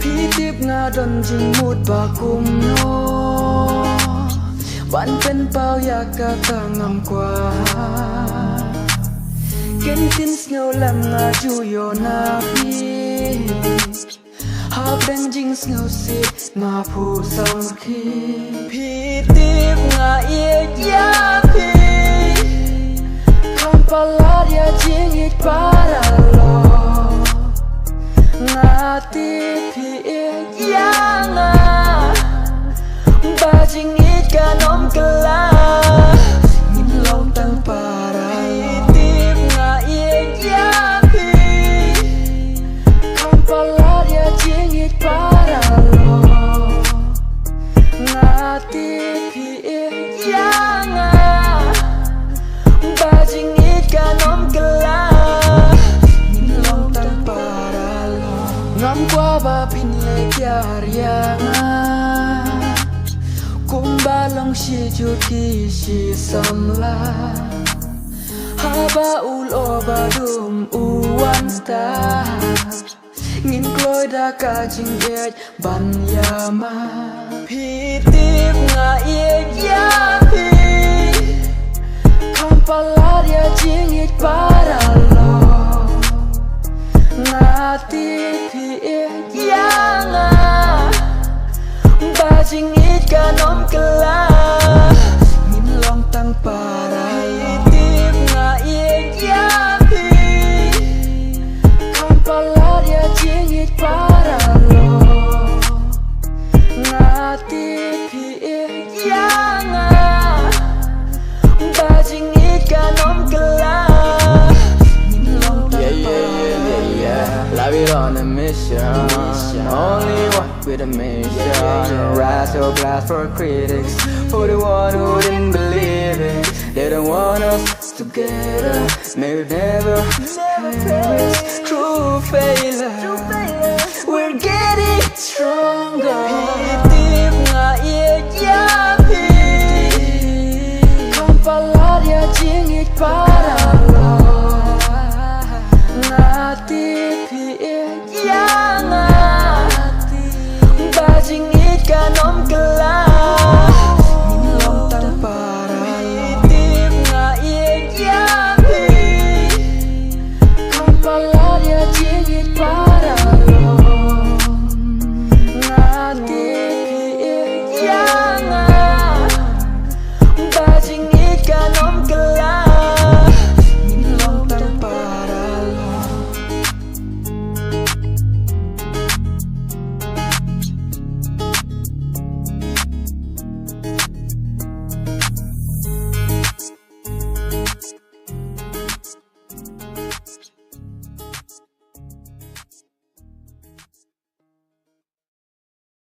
พี่ทิพย์งาดนจิงมุดปากุมโนวันเป็นเป้าอยากกะกะงามกว่าเกินตินสโนลำงาจูโยนาพี่หาเป็นจิงสโนสิงาผู้สังคีพี่ทิพย์งาเอียดยาพี่คำปลาดยาจิงอีกปาราโลngati pi'yanga bajing ikan kela ngilong tang para tip nga iya pi kampalar ya jingit para lo ngati pi'yanga bajing ikan kela ngam qua ba pin le kyar yanga kumbalong shi ju ki shi samla haba ul oba dum uwan sta ngin kloi da ka jing yet ban yama pi tip nga ye ya pi kampalar ya jing it para lo ngati pi'yanga bajing ikan kela ngilong tang para tip nga iya pi kampalar ya jingit para lo ngati pi'yanga bajing ikan kela Love it on a mission, only walk with a mission. Rise your glass for critics, for the one who didn't believe it. They don't want us together, maybe never perish. True failure, we're getting stronger. Tip nga iya pi, kampalar ya jingit pa.